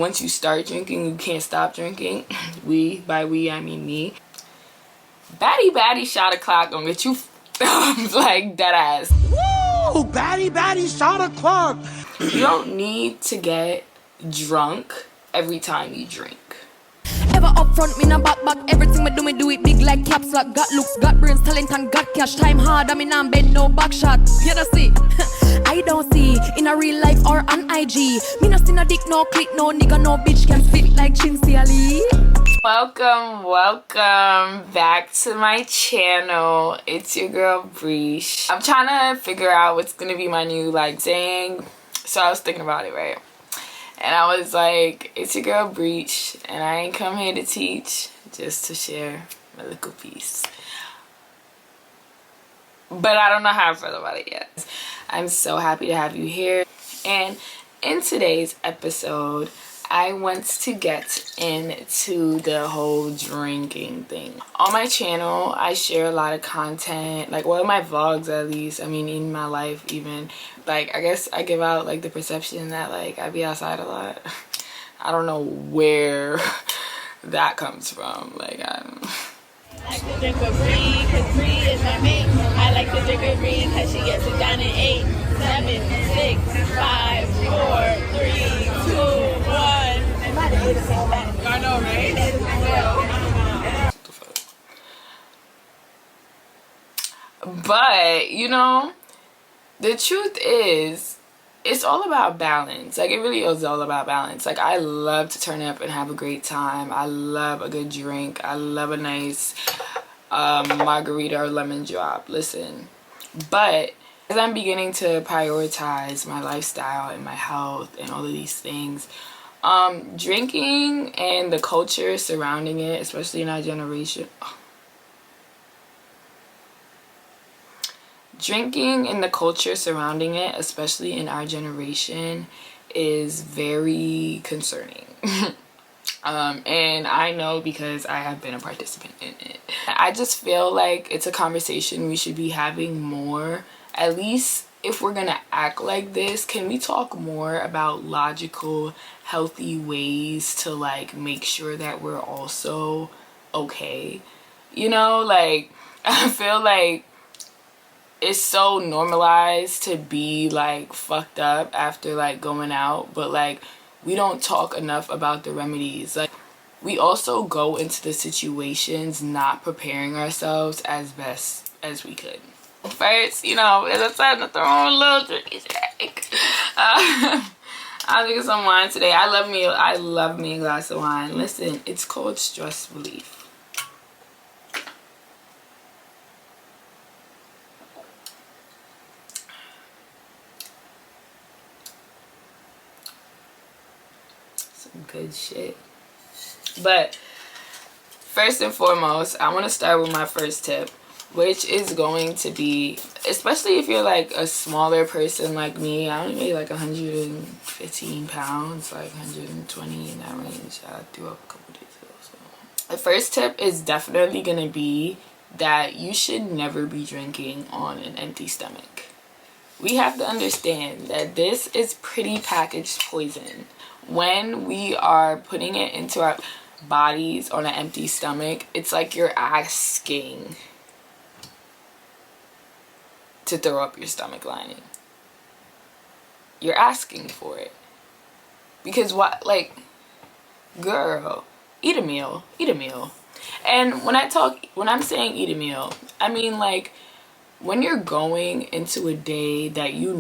Once you start drinking, you can't stop drinking. By we, I mean me. Baddie shot o'clock gonna get you like dead ass. Woo! Baddie shot o'clock. You don't need to get drunk every time you drink. Ever up front, me na back. Everything me do it big like caps lock. Got looks, got brains, talent and got cash. Time hard, I mean I'm bend no back shot. You don't see? I don't see in a real life or on IG. Me no see no dick, no click, no nigga, no bitch can fit like Chincy Ali. Welcome back to my channel. It's your girl Breesh. I'm trying to figure out what's gonna be my new saying. So I was thinking about it, right? And I was like, it's your girl Breesh, and I ain't come here to teach, just to share my little piece. But I don't know how I feel about it yet. I'm so happy to have you here. And in today's episode, I want to get into the whole drinking thing. On my channel, I share a lot of content, well, my vlogs at least, I mean, in my life even. I guess I give out, the perception that, I be outside a lot. I don't know where that comes from. I don't know. I like to drink with Bree, cause Bree is my mate. I like to drink with Bree, cause she gets it done in 8, 7, 6, 5, 4, 3, 2, 1. I know, right? But, the truth is, it's all about balance. It really is all about balance. I love to turn up and have a great time. I love a good drink. I love a nice margarita or lemon drop. Listen, but as I'm beginning to prioritize my lifestyle and my health and all of these things, drinking and the culture surrounding it, especially in our generation, drinking and the culture surrounding it, especially in our generation, is very concerning. And I know because I have been a participant in it. I just feel like it's a conversation we should be having more. At least if we're gonna act like this, can we talk more about logical, healthy ways to make sure that we're also okay? I feel like it's so normalized to be fucked up after going out, but we don't talk enough about the remedies. We also go into the situations not preparing ourselves as best as we could. First, as I said, nothing wrong with a little drink. I'm drinking some wine today. I love me a glass of wine. Listen, it's called stress relief. Good shit. But first and foremost, I want to start with my first tip, which is going to be, especially if you're a smaller person like me. I only weigh 115 pounds, 120 in that range. I threw up a couple days ago. So the first tip is definitely going to be that you should never be drinking on an empty stomach. We have to understand that this is pre-packaged poison. When we are putting it into our bodies on an empty stomach, it's like you're asking to throw up your stomach lining. You're asking for it. Because girl, eat a meal. And when I'm saying eat a meal, I mean when you're going into a day that you're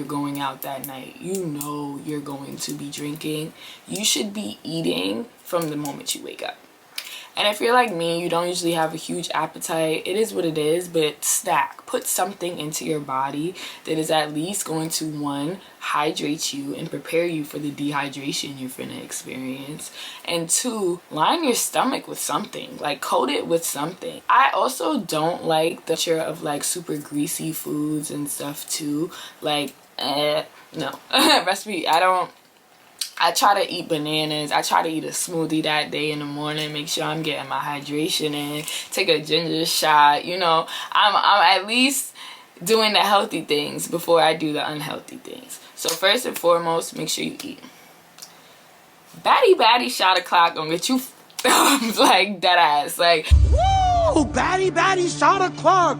going out that night, you're going to be drinking, you should be eating from the moment you wake up. And if you're like me, you don't usually have a huge appetite. It is what it is, but put something into your body that is at least going to, one, hydrate you and prepare you for the dehydration you're finna experience, and two, line your stomach with something, coat it with something. I also don't like the texture of super greasy foods and stuff too. No. Recipe, I try to eat bananas. I try to eat a smoothie that day in the morning, make sure I'm getting my hydration in, take a ginger shot. I'm at least doing the healthy things before I do the unhealthy things. So first and foremost, make sure you eat. Baddie shot o'clock gonna get you like dead ass. Like, Woo! Baddie shot o'clock.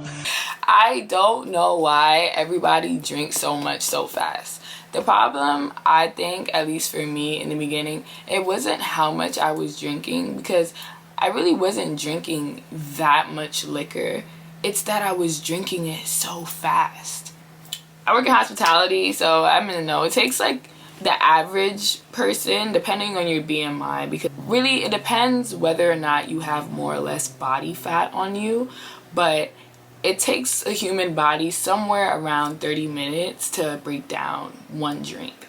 I don't know why everybody drinks so much so fast. The problem, I think, at least for me in the beginning, it wasn't how much I was drinking, because I really wasn't drinking that much liquor. It's that I was drinking it so fast. I work in hospitality, so I'm in the know. It takes like the average person, depending on your BMI, because really it depends whether or not you have more or less body fat on you, but it takes a human body somewhere around 30 minutes to break down one drink.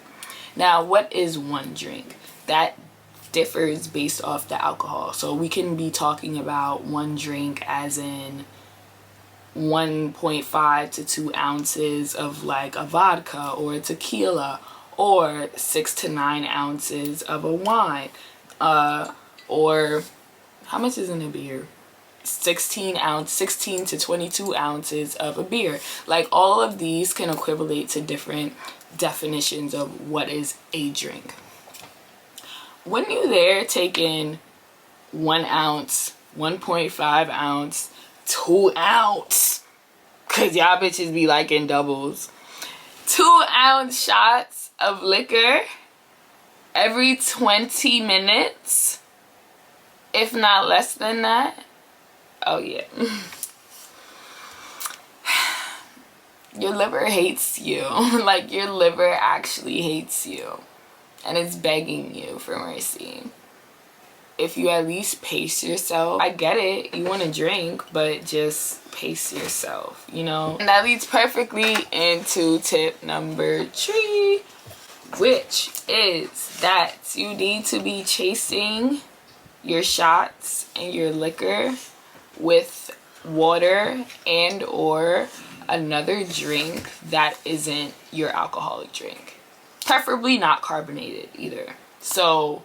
Now, what is one drink? That differs based off the alcohol. So we can be talking about one drink as in 1.5 to 2 ounces of like a vodka or a tequila, or 6 to 9 ounces of a wine, or how much is in a beer? 16 to 22 ounces of a beer. Like, all of these can equivalent to different definitions of what is a drink. When you're there taking 1 ounce, 1.5 ounce, 2 ounce, cause y'all bitches be liking doubles, 2 ounce shots of liquor every 20 minutes, if not less than that. Oh yeah. Your liver hates you. Like, your liver actually hates you, and it's begging you for mercy. If you at least pace yourself, I get it, you want to drink, but just pace yourself, you know? And that leads perfectly into tip number 3, which is that you need to be chasing your shots and your liquor with water and or another drink that isn't your alcoholic drink. Preferably not carbonated either. So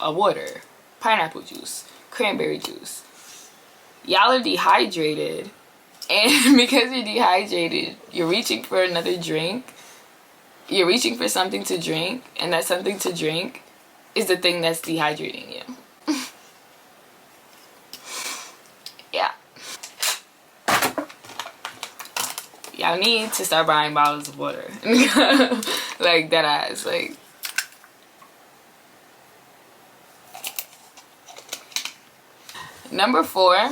a water, pineapple juice, cranberry juice. Y'all are dehydrated, and because you're dehydrated, you're reaching for another drink. You're reaching for something to drink, and that something to drink is the thing that's dehydrating you. Yeah. Y'all need to start buying bottles of water. Like, that ass. Like, number 4.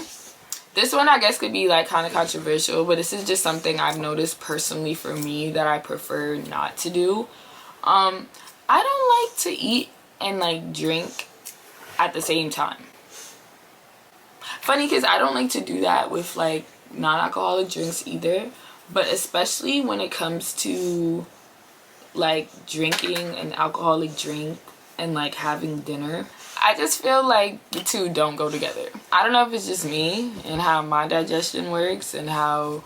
This one I guess could be like kind of controversial, but this is just something I've noticed personally for me that I prefer not to do. I don't like to eat and like drink at the same time. Funny, because I don't like to do that with like non-alcoholic drinks either, but especially when it comes to like drinking an alcoholic drink and like having dinner, I just feel like the two don't go together. I don't know if it's just me and how my digestion works and how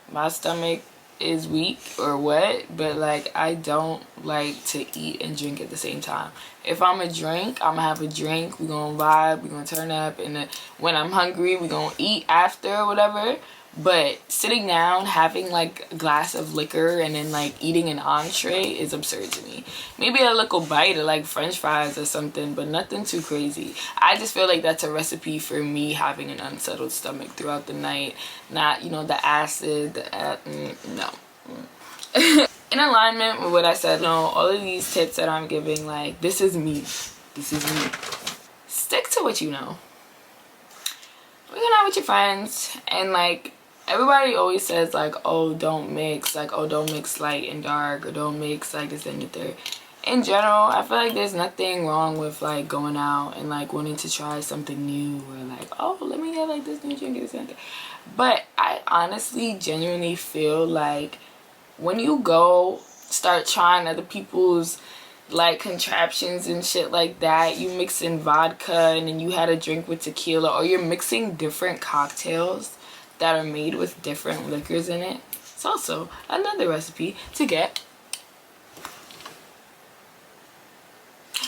my stomach is weak or what, but like I don't like to eat and drink at the same time. If I'm a drink, I'm gonna have a drink, we're gonna vibe, we're gonna turn up, and then when I'm hungry, we're gonna eat after or whatever. But sitting down, having like a glass of liquor and then like eating an entree is absurd to me. Maybe a little bite of like french fries or something, but nothing too crazy. I just feel like that's a recipe for me having an unsettled stomach throughout the night. Not, you know, the acid, no. In alignment with what I said, you know, all of these tips that I'm giving, like, this is me. This is me. Stick to what you know. We're going out with your friends, and like, everybody always says like, oh, don't mix, like, oh, don't mix light and dark, or don't mix like this and the third. In general, I feel like there's nothing wrong with like going out and like wanting to try something new, or like, oh, let me get like this new drink, this and that. But I honestly genuinely feel like when you go start trying other people's like contraptions and shit like that, you mix in vodka and then you had a drink with tequila, or you're mixing different cocktails that are made with different liquors in it, it's also another recipe to get.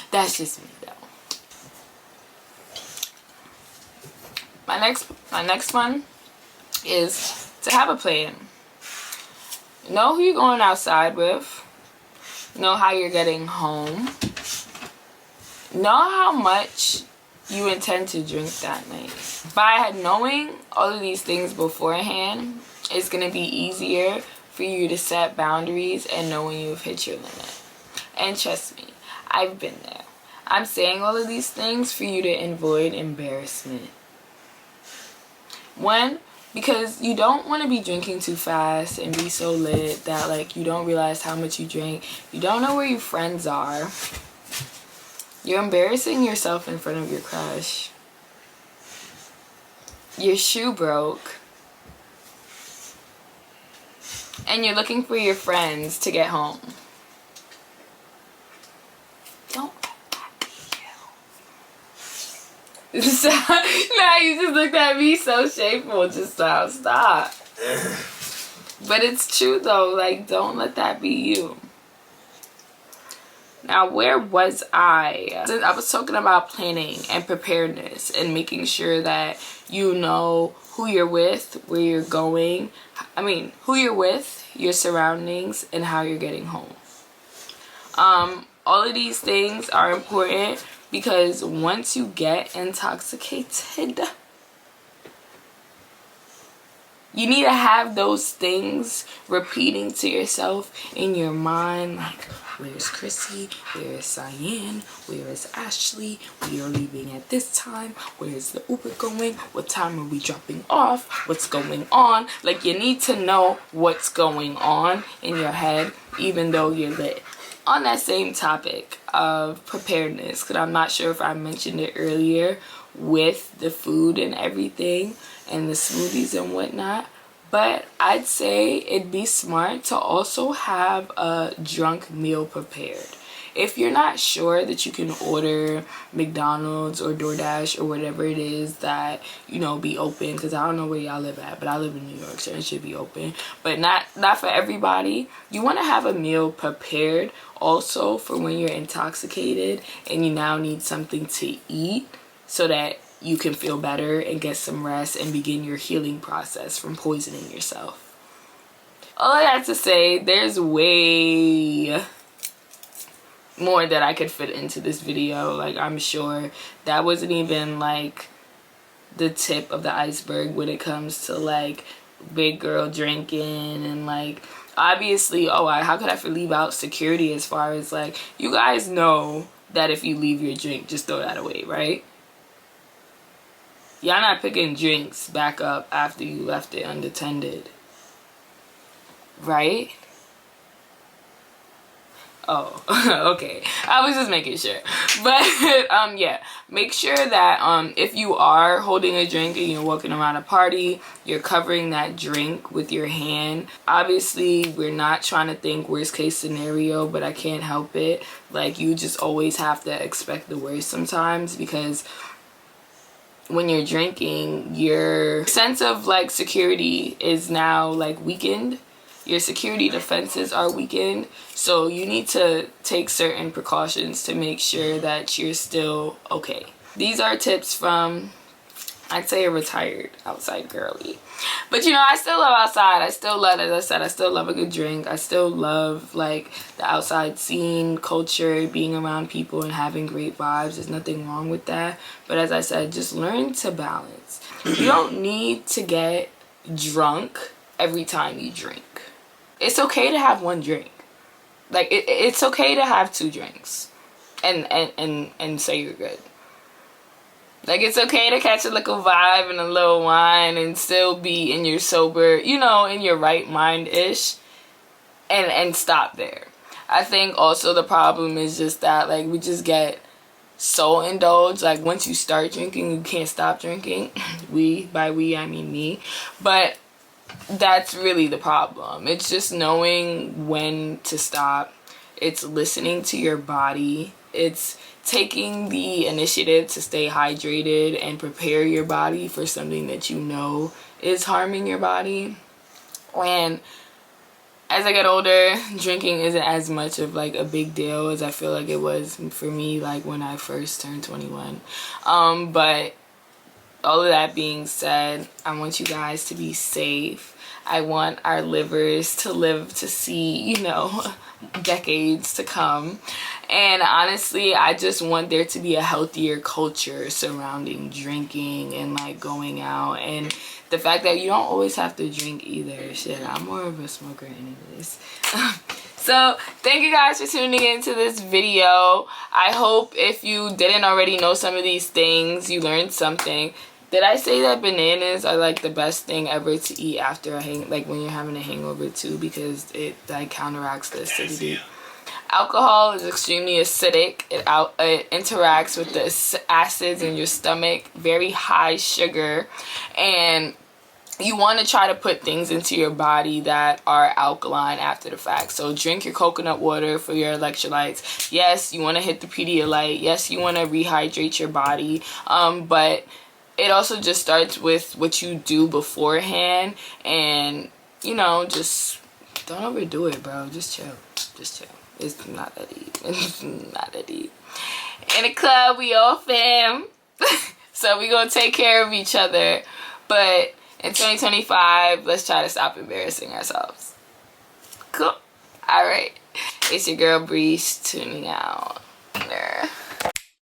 That's just me though. My next one is to have a plan. Know who you're going outside with. Know how you're getting home. know how much you intend to drink that night. By knowing all of these things beforehand, it's going to be easier for you to set boundaries and know when you've hit your limit. And trust me, I've been there. I'm saying all of these things for you to avoid embarrassment. One, because you don't want to be drinking too fast and be so lit that like you don't realize how much you drink. You don't know where your friends are. You're embarrassing yourself in front of your crush. Your shoe broke. And you're looking for your friends to get home. Don't let that be you. So, now you just looked at me so shameful just now. Stop. But it's true though. Like, don't let that be you. Now, where was I? I was talking about planning and preparedness and making sure that you know who you're with, where you're going. Who you're with, your surroundings, and how you're getting home. All of these things are important because once you get intoxicated, you need to have those things repeating to yourself in your mind, like, where's Chrissy? Where's Cyan? Where is Ashley? We are leaving at this time. Where's the Uber going? What time are we dropping off? What's going on? Like, you need to know what's going on in your head, even though you're lit. On that same topic of preparedness, because I'm not sure if I mentioned it earlier with the food and everything and the smoothies and whatnot, but I'd say it'd be smart to also have a drunk meal prepared. If you're not sure that you can order McDonald's or DoorDash or whatever it is that, you know, be open, because I don't know where y'all live at, but I live in New York, so it should be open, but not for everybody. You want to have a meal prepared also for when you're intoxicated and you now need something to eat so that you can feel better and get some rest and begin your healing process from poisoning yourself. All of that to say, there's way more that I could fit into this video. Like, I'm sure that wasn't even like the tip of the iceberg when it comes to like big girl drinking and like, obviously, how could I leave out security as far as like, you guys know that if you leave your drink, just throw that away, right? Y'all not picking drinks back up after you left it unattended, right? Oh, okay. I was just making sure. But yeah, make sure that if you are holding a drink and you're walking around a party, you're covering that drink with your hand. Obviously, we're not trying to think worst case scenario, but I can't help it. Like, you just always have to expect the worst sometimes, because when you're drinking, your sense of like security is now like weakened. Your security defenses are weakened, so you need to take certain precautions to make sure that you're still okay. These are tips from, I'd say, a retired outside girly. But you know, I still love outside. I still love, as I said, I still love a good drink. I still love like the outside scene, culture, being around people and having great vibes. There's nothing wrong with that. But as I said, just learn to balance. You don't need to get drunk every time you drink. It's okay to have one drink. Like, it's okay to have 2 drinks and say you're good. Like, it's okay to catch a little vibe and a little wine and still be in your sober, you know, in your right mind-ish, and stop there. I think also the problem is just that, like, we just get so indulged. Like, once you start drinking, you can't stop drinking. By we, I mean me. But that's really the problem. It's just knowing when to stop. It's listening to your body. It's taking the initiative to stay hydrated and prepare your body for something that you know is harming your body. And as I get older, drinking isn't as much of like a big deal as I feel like it was for me, like when I first turned 21. But all of that being said, I want you guys to be safe. I want our livers to live to see, you know, decades to come. And honestly, I just want there to be a healthier culture surrounding drinking and like going out, and the fact that you don't always have to drink either. Shit, I'm more of a smoker anyways. So thank you guys for tuning into this video. I hope if you didn't already know some of these things, you learned something. Did I say that bananas are like the best thing ever to eat after like when you're having a hangover too, because it like counteracts the acidity. Alcohol is extremely acidic. It interacts with the acids in your stomach, very high sugar, and you want to try to put things into your body that are alkaline after the fact. So drink your coconut water for your electrolytes. Yes, you want to hit the Pedialyte. Yes, you want to rehydrate your body, but it also just starts with what you do beforehand, and you know, just don't overdo it, bro. Just chill. Just chill. It's not that deep. It's not that deep. In the club, we all fam. So we gonna take care of each other. But in 2025, let's try to stop embarrassing ourselves. Cool. Alright. It's your girl Breesh tuning out. There.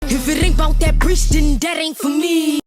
If it ain't about that Breesh, then that ain't for me.